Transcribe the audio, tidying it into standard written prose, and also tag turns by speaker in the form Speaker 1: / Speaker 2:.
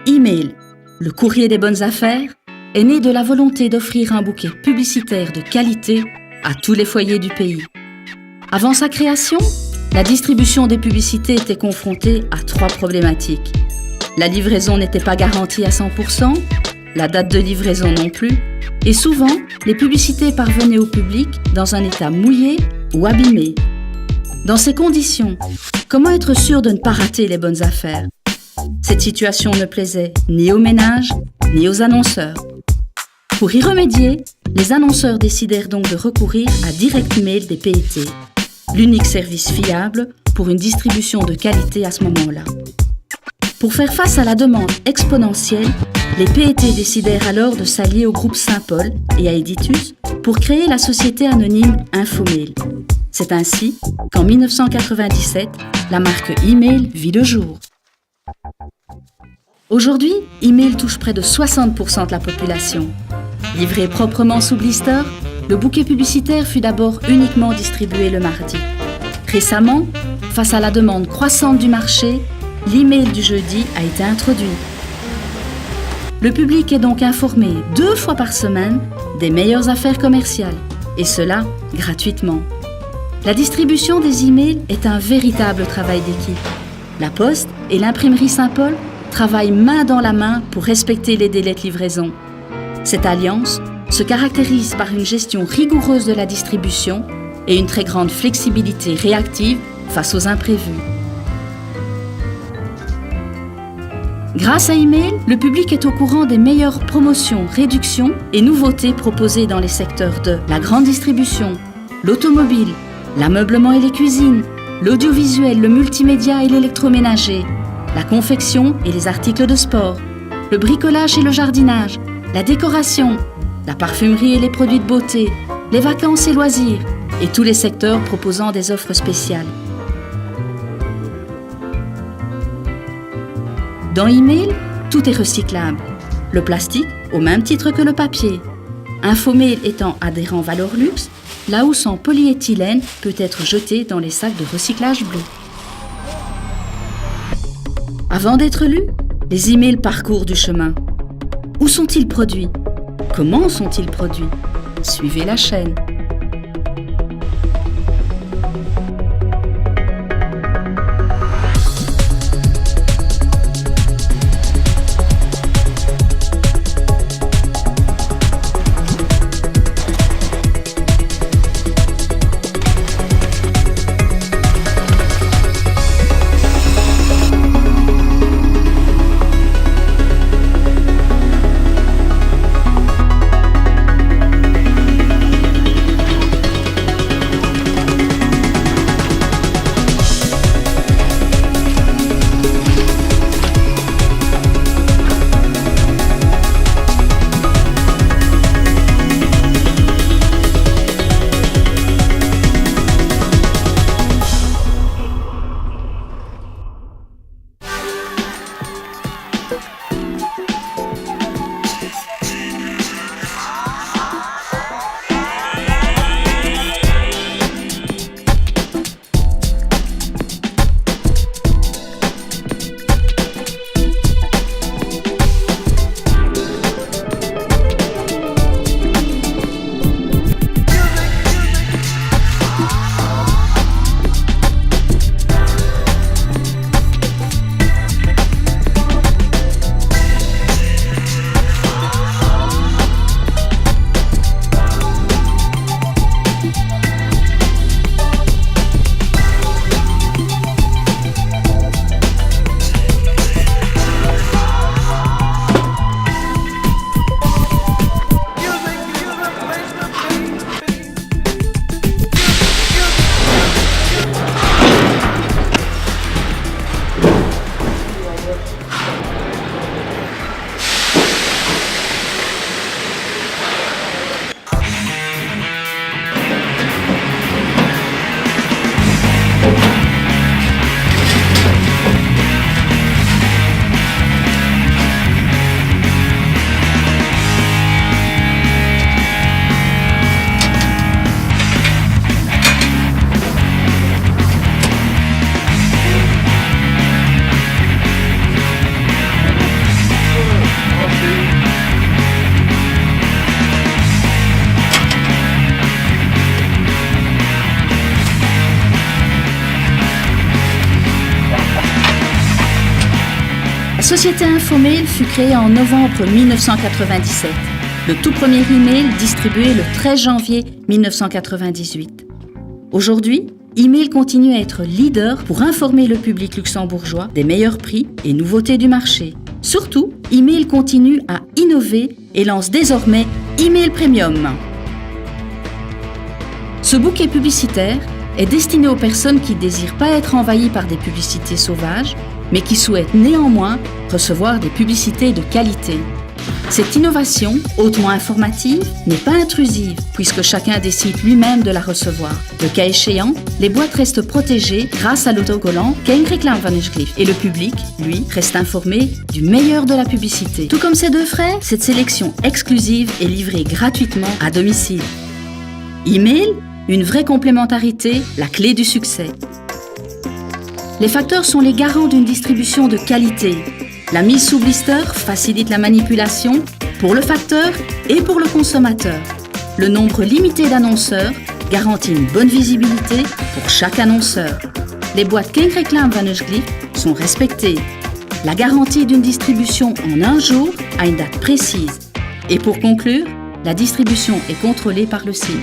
Speaker 1: Email, le courrier des bonnes affaires, est né de la volonté d'offrir un bouquet publicitaire de qualité à tous les foyers du pays. Avant sa création, la distribution des publicités était confrontée à 3 problématiques. La livraison n'était pas garantie à 100%, la date de livraison non plus, et souvent, les publicités parvenaient au public dans un état mouillé ou abîmé. Dans ces conditions, comment être sûr de ne pas rater les bonnes affaires ? Cette situation ne plaisait ni aux ménages, ni aux annonceurs. Pour y remédier, les annonceurs décidèrent donc de recourir à Direct Mail des PET, l'unique service fiable pour une distribution de qualité à ce moment-là. Pour faire face à la demande exponentielle, les PET décidèrent alors de s'allier au groupe Saint-Paul et à Editus pour créer la société anonyme Infomail. C'est ainsi qu'en 1997, la marque Email vit le jour. Aujourd'hui, Email touche près de 60% de la population. Livré proprement sous blister, le bouquet publicitaire fut d'abord uniquement distribué le mardi. Récemment, face à la demande croissante du marché, l'email du jeudi a été introduit. Le public est donc informé 2 fois par semaine des meilleures affaires commerciales, et cela gratuitement. La distribution des emails est un véritable travail d'équipe. La Poste et l'imprimerie Saint-Paul travaillent main dans la main pour respecter les délais de livraison. Cette alliance se caractérise par une gestion rigoureuse de la distribution et une très grande flexibilité réactive face aux imprévus. Grâce à Email, le public est au courant des meilleures promotions, réductions et nouveautés proposées dans les secteurs de la grande distribution, l'automobile, l'ameublement et les cuisines, l'audiovisuel, le multimédia et l'électroménager, la confection et les articles de sport, le bricolage et le jardinage, la décoration, la parfumerie et les produits de beauté, les vacances et loisirs, et tous les secteurs proposant des offres spéciales. Dans Email, tout est recyclable. Le plastique, au même titre que le papier. Infomail étant adhérent Valeur Luxe, là où son polyéthylène peut être jeté dans les sacs de recyclage bleu. Avant d'être lus, les emails parcourent du chemin. Où sont-ils produits ? Comment sont-ils produits ? Suivez la chaîne. société Infomail fut créée en novembre 1997. Le tout premier email distribué le 13 janvier 1998. Aujourd'hui, Email continue à être leader pour informer le public luxembourgeois des meilleurs prix et nouveautés du marché. Surtout, Email continue à innover et lance désormais Email Premium. Ce bouquet publicitaire est destiné aux personnes qui ne désirent pas être envahies par des publicités sauvages, mais qui souhaitent néanmoins recevoir des publicités de qualité. Cette innovation, hautement informative, n'est pas intrusive, puisque chacun décide lui-même de la recevoir. Le cas échéant, les boîtes restent protégées grâce à l'autocollant Geen reclame van Uwsglief, et le public, lui, reste informé du meilleur de la publicité. Tout comme ses deux frères, cette sélection exclusive est livrée gratuitement à domicile. Email, une vraie complémentarité, la clé du succès. Les facteurs sont les garants d'une distribution de qualité. La mise sous blister facilite la manipulation pour le facteur et pour le consommateur. Le nombre limité d'annonceurs garantit une bonne visibilité pour chaque annonceur. Les boîtes Geen reclame van Uwsglief sont respectées. La garantie d'une distribution en un jour à une date précise. Et pour conclure, la distribution est contrôlée par le SIN.